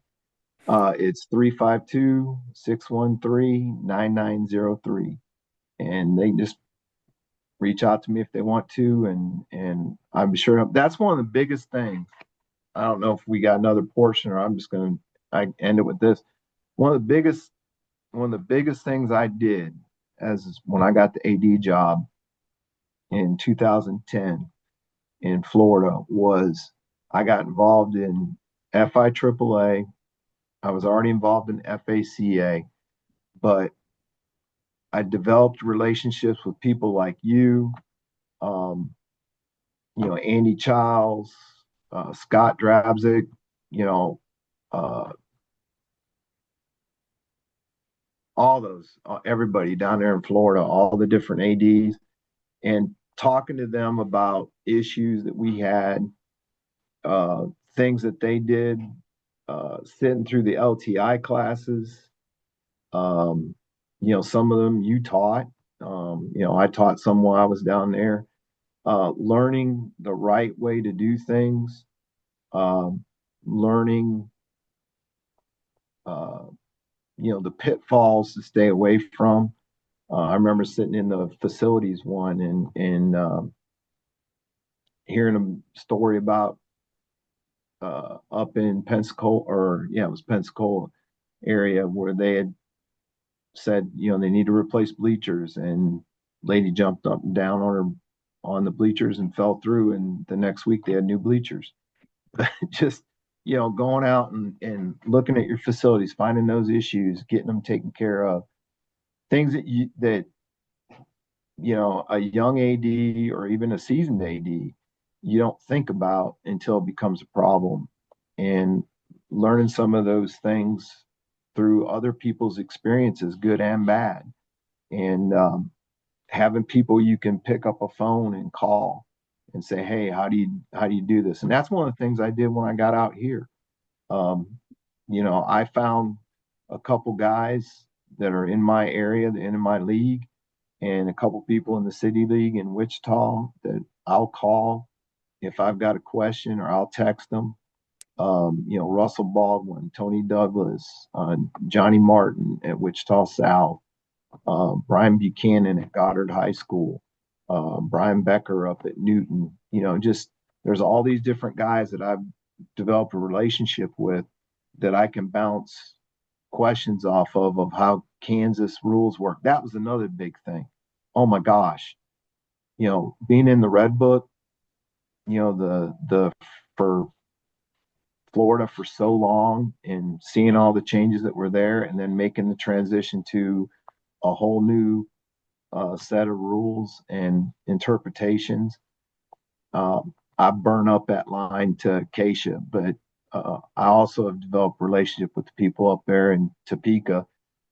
It's 352-613-9903, and they just reach out to me if they want to, and I'm sure that's one of the biggest things. I don't know if we got another portion or I'm just going to I end it with this. One of the biggest one of the biggest things I did as when I got the AD job in 2010 in Florida was I got involved in FI AAA. I was already involved in FACA, but I developed relationships with people like you, um, Andy Childs, Scott Drabzik, you know, uh, all those, everybody down there in Florida, all the different ADs, and talking to them about issues that we had, uh, things that they did, sitting through the LTI classes. Um, some of them you taught. I taught some while I was down there. Learning the right way to do things, um, learning, uh, the pitfalls to stay away from. I remember sitting in the facilities one and hearing a story about up in Pensacola, or yeah, it was Pensacola area where they had said, they need to replace bleachers, and lady jumped up and down on the bleachers and fell through, and the next week they had new bleachers. Just going out and looking at your facilities, finding those issues, getting them taken care of, things that a young AD or even a seasoned AD you don't think about until it becomes a problem. And learning some of those things through other people's experiences, good and bad, and having people you can pick up a phone and call and say, hey, how do you do this? And that's one of the things I did when I got out here. um, I found a couple guys that are in my area, in my league, and a couple people in the city league in Wichita that I'll call if I've got a question, or I'll text them. Russell Baldwin, Tony Douglas, Johnny Martin at Wichita South. Brian Buchanan at Goddard High School, Brian Becker up at Newton. Just there's all these different guys that I've developed a relationship with that I can bounce questions off of how Kansas rules work. That was another big thing. Oh my gosh, being in the Red Book, the for Florida for so long and seeing all the changes that were there, and then making the transition to a whole new set of rules and interpretations. I burn up that line to Acacia, but I also have developed a relationship with the people up there in Topeka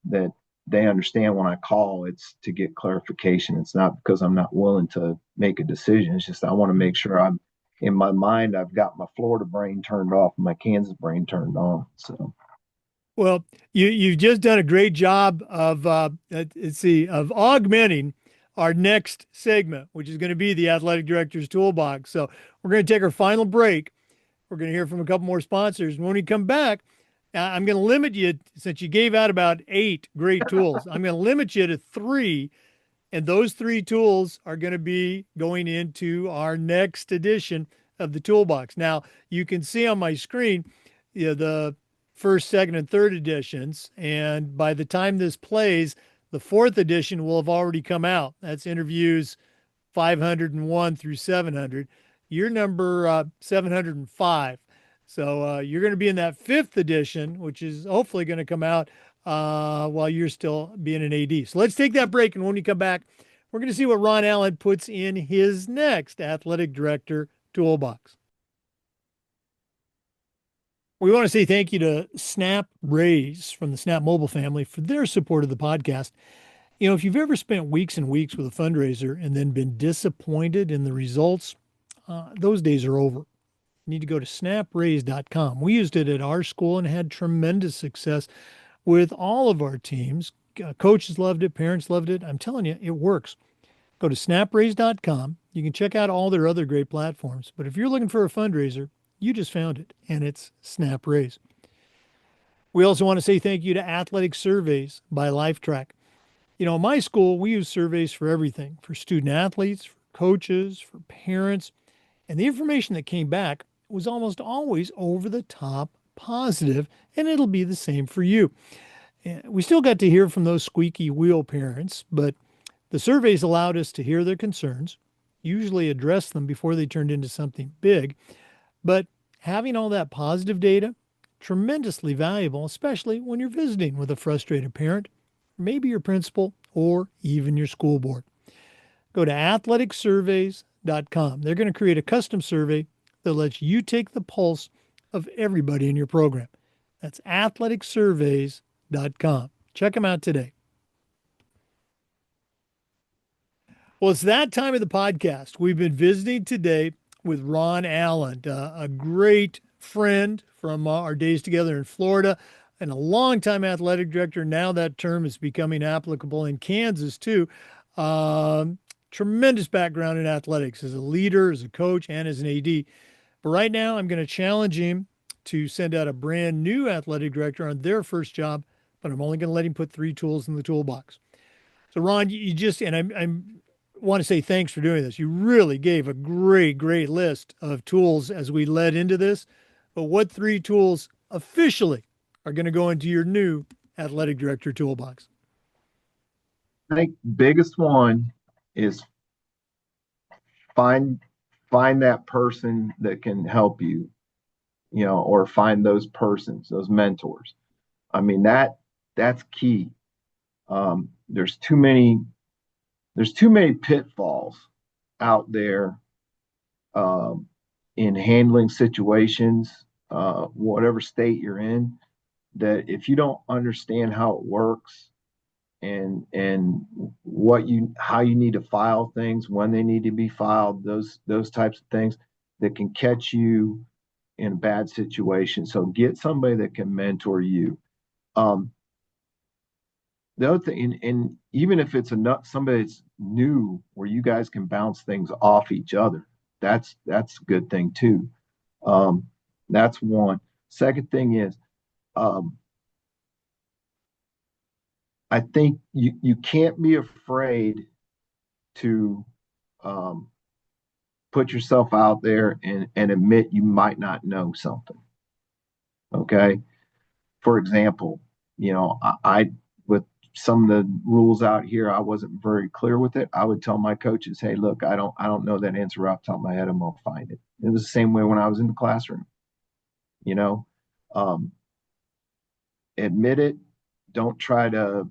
that they understand when I call, it's to get clarification. It's not because I'm not willing to make a decision. It's just I want to make sure I'm in my mind, I've got my Florida brain turned off and my Kansas brain turned on. So, Well, you've just done a great job of let's see, of augmenting our next segment, which is going to be the athletic director's toolbox. So we're going to take our final break. We're going to hear from a couple more sponsors. When we come back, I'm going to limit you, since you gave out about 8 great tools. I'm going to limit you to 3, and those 3 tools are going to be going into our next edition of the toolbox. Now, you can see on my screen, the first, second, and third editions. And by the time this plays, the 4th edition will have already come out. That's interviews 501 through 700. You're number 705. So you're going to be in that 5th edition, which is hopefully going to come out while you're still being an AD. So let's take that break. And when we come back, we're going to see what Ron Allan puts in his next athletic director toolbox. We want to say thank you to Snap Raise from the Snap Mobile family for their support of the podcast. If you've ever spent weeks and weeks with a fundraiser and then been disappointed in the results, those days are over. You need to go to snapraise.com. We used it at our school and had tremendous success with all of our teams. Coaches loved it, parents loved it. I'm telling you, it works. Go to snapraise.com. You can check out all their other great platforms. But if you're looking for a fundraiser, you just found it, and it's Snap Raise. We also want to say thank you to Athletic Surveys by LifeTrack. In my school, we use surveys for everything, for student athletes, for coaches, for parents. And the information that came back was almost always over the top positive, and it'll be the same for you. We still got to hear from those squeaky wheel parents, but the surveys allowed us to hear their concerns, usually address them before they turned into something big. But having all that positive data, tremendously valuable, especially when you're visiting with a frustrated parent, maybe your principal, or even your school board. Go to athleticsurveys.com. They're going to create a custom survey that lets you take the pulse of everybody in your program. That's athleticsurveys.com. Check them out today. Well, it's that time of the podcast. We've been visiting today with Ron Allan, a great friend from our days together in Florida and a longtime athletic director. Now that term is becoming applicable in Kansas too. Tremendous background in athletics as a leader, as a coach, and as an AD. But right now, I'm going to challenge him to send out a brand new athletic director on their first job, but I'm only going to let him put 3 tools in the toolbox. So, Ron, you just, and I'm want to say thanks for doing this. You really gave a great list of tools as we led into this. But what 3 tools officially are going to go into your new athletic director toolbox? I think biggest one is find that person that can help you, or find those persons, those mentors. I mean, that's key. There's too many pitfalls out there in handling situations, whatever state you're in, that if you don't understand how it works and how you need to file things, when they need to be filed, those types of things that can catch you in a bad situation. So get somebody that can mentor you. The other thing, and even if it's somebody that's new, where you guys can bounce things off each other, that's a good thing too. That's one. Second thing is, I think you can't be afraid to um, put yourself out there and admit you might not know something. Okay. For example, I with some of the rules out here, I wasn't very clear with it. I would tell my coaches, "Hey, look, I don't know that answer off the top of my head. I'm gonna find it." It was the same way when I was in the classroom. You know, um, admit it. Don't try to,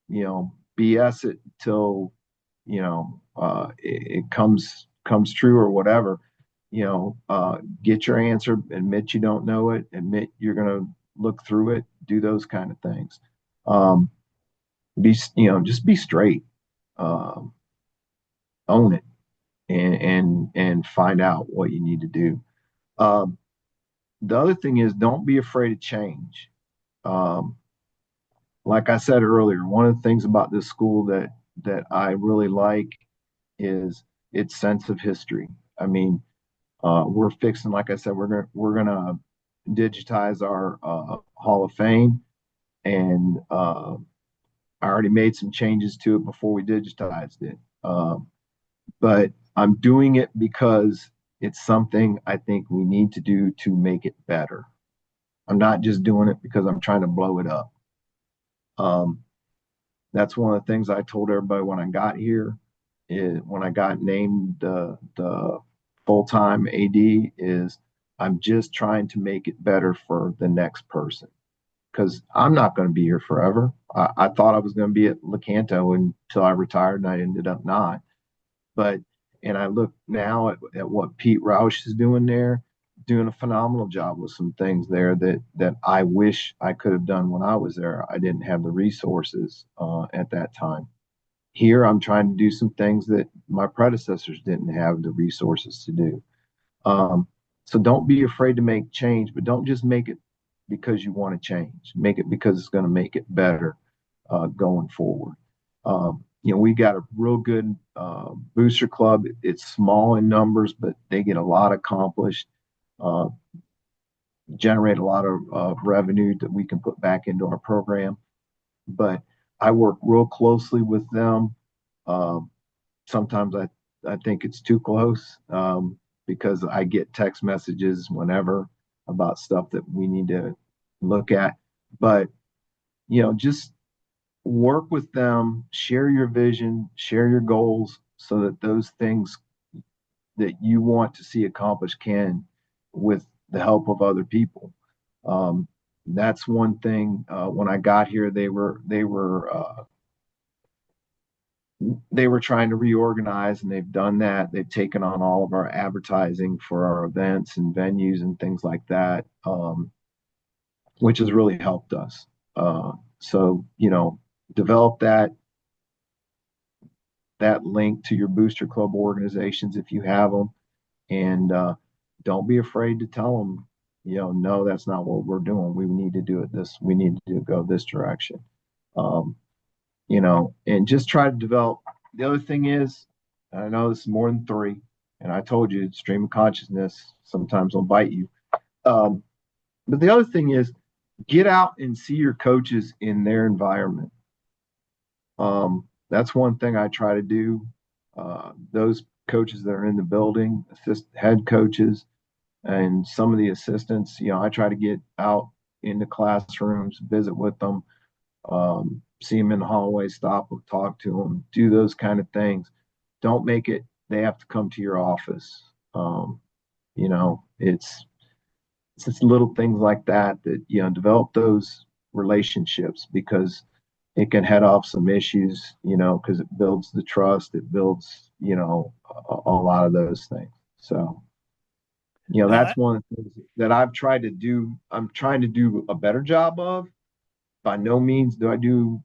BS it till it comes true or whatever. Get your answer. Admit you don't know it. Admit you're gonna look through it. Do those kind of things. Um, just be straight. Um, Own it and find out what you need to do. Um, the other thing is don't be afraid of change. Um, like I said earlier, one of the things about this school that I really like is its sense of history. I mean, we're fixing, like I said, we're gonna digitize our Hall of Fame, and I already made some changes to it before we digitized it. But I'm doing it because it's something I think we need to do to make it better. I'm not just doing it because I'm trying to blow it up. Um, that's one of the things I told everybody when I got here. When I got named the full time AD, is I'm just trying to make it better for the next person because I'm not going to be here forever. I thought I was going to be at Lecanto until I retired, and I ended up not. But and I look now at what Pete Roush is doing there, doing a phenomenal job with some things there that I wish I could have done when I was there. I didn't have the resources at that time. Here, I'm trying to do some things that my predecessors didn't have the resources to do. Um, so don't be afraid to make change, but don't just make it because you want to change. Make it because it's going to make it better going forward. We got a real good booster club. It's small in numbers, but they get a lot accomplished, uh, generate a lot of revenue that we can put back into our program. But I work real closely with them. Um, Sometimes I think it's too close because I get text messages whenever about stuff that we need to look at. But, just work with them, share your vision, share your goals so that those things that you want to see accomplished can with the help of other people. Um, that's one thing. When I got here, they were trying to reorganize, and they've done that. They've taken on all of our advertising for our events and venues and things like that, which has really helped us. So develop that link to your booster club organizations if you have them, and don't be afraid to tell them, no, that's not what we're doing. We need to do it this. We need to go this direction. Um, and just try to develop. The other thing is, I know this is more than three, and I told you, stream of consciousness sometimes will bite you. Um, but the other thing is, get out and see your coaches in their environment. That's one thing I try to do. Those coaches that are in the building, head coaches, and some of the assistants, I try to get out into classrooms, visit with them, see them in the hallway, stop them, talk to them, do those kind of things. Don't make it they have to come to your office. It's just little things like that develop those relationships because it can head off some issues, because it builds the trust, it builds, a lot of those things. So, No, that's one of the things that I've tried to do. I'm trying to do a better job of. By no means do I do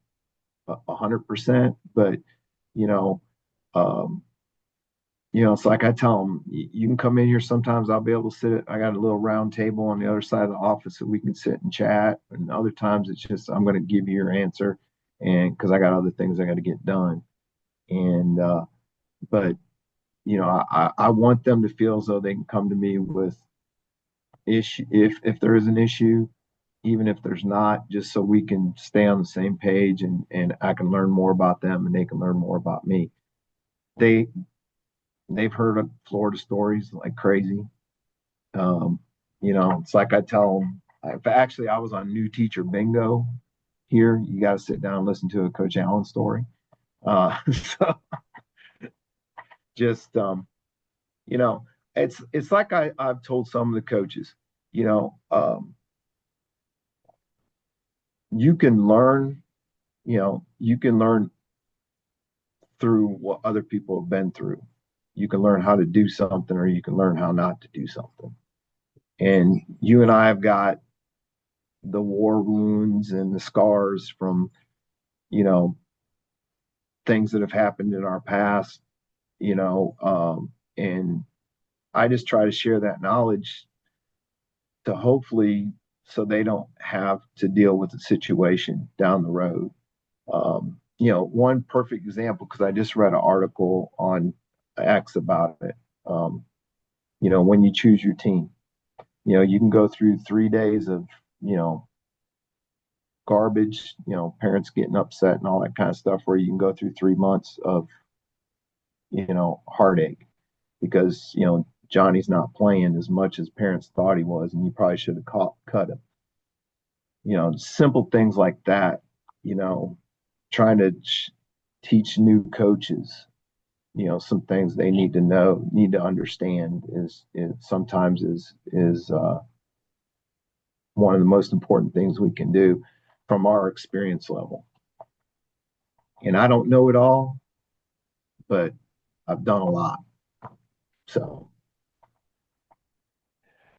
100%, but you know, um, it's like I tell them, you can come in here sometimes. I'll be able to sit. I got a little round table on the other side of the office that we can sit and chat. And other times it's just I'm going to give you your answer, and because I got other things I got to get done. And but I want them to feel as though they can come to me with issue if there is an issue, even if there's not, just so we can stay on the same page and I can learn more about them and they can learn more about me. They they've heard of Florida stories like crazy. Um, it's like I tell them. Actually, I was on new teacher bingo here. You got to sit down and listen to a Coach Allan story. So just you know, it's like I've told some of the coaches, you know, you can learn, you can learn through what other people have been through. You can learn how to do something, or you can learn how not to do something. And you and I have got the war wounds and the scars from, you know, things that have happened in our past, and I just try to share that knowledge to hopefully so they don't have to deal with the situation down the road. One perfect example, because I just read an article on X about it. When you choose your team, you can go through 3 days of, garbage, parents getting upset and all that kind of stuff, where you can go through 3 months of, heartache because, Johnny's not playing as much as parents thought he was, and you probably should have cut him. Simple things like that, trying to teach new coaches, some things they need to know, need to understand is sometimes is one of the most important things we can do from our experience level. And I don't know it all, but I've done a lot. So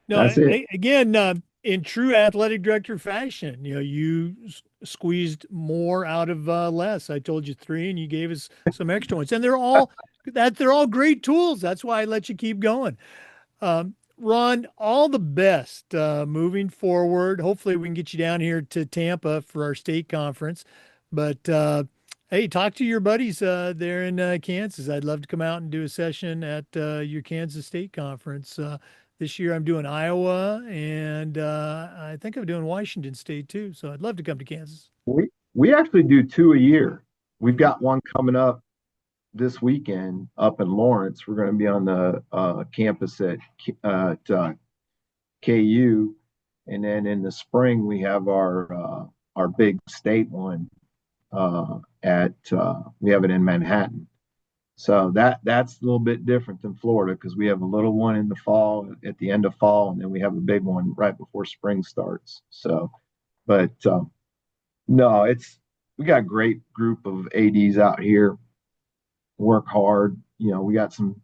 No, that's it. again, in true athletic director fashion, you squeezed more out of less. I told you three, and you gave us some extra ones, and they're all great tools. That's why I let you keep going. Ron, all the best moving forward. Hopefully, we can get you down here to Tampa for our state conference. But hey, talk to your buddies there in Kansas. I'd love to come out and do a session at your Kansas State conference. This year, I'm doing Iowa, and I think I'm doing Washington State too. So I'd love to come to Kansas. We actually do two a year. We've got one coming up this weekend up in Lawrence. We're going to be on the campus at KU, and then in the spring we have our big state one at we have it in Manhattan. So that's a little bit different than Florida because we have a little one in the fall at the end of fall, and then we have a big one right before spring starts. So, but no, we got a great group of ADs out here. Work hard. We got some.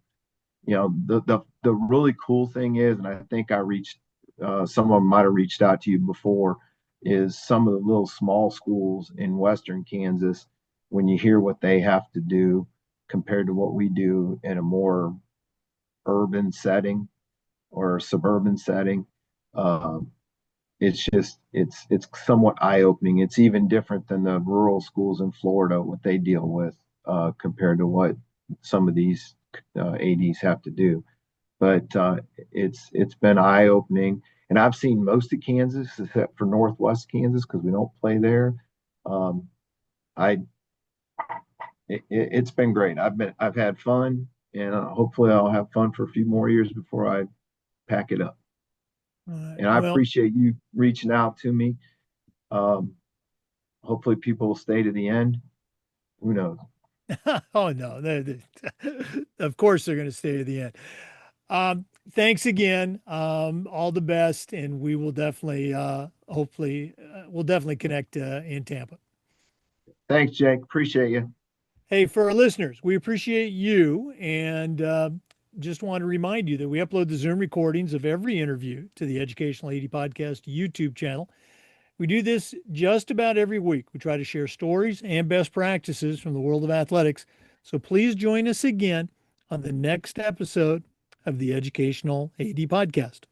The really cool thing is, and I think I reached some of them might have reached out to you before, is some of the little small schools in Western Kansas. When you hear what they have to do compared to what we do in a more urban setting or suburban setting, it's somewhat eye opening. It's even different than the rural schools in Florida, what they deal with compared to what some of these ADs have to do. But it's been eye opening, and I've seen most of Kansas except for Northwest Kansas because we don't play there. I it's been great. I've had fun, and hopefully I'll have fun for a few more years before I pack it up. And I Well, appreciate you reaching out to me. Um, Hopefully people will stay to the end. Who knows? oh no, of course they're going to stay to the end. Thanks again. All the best, and we will definitely, hopefully, we'll definitely connect in Tampa. Thanks, Jake. Appreciate you. Hey, for our listeners, we appreciate you, and just want to remind you that we upload the Zoom recordings of every interview to the Educational AD Podcast YouTube channel. We do this just about every week. We try to share stories and best practices from the world of athletics. So please join us again on the next episode of the Educational AD Podcast.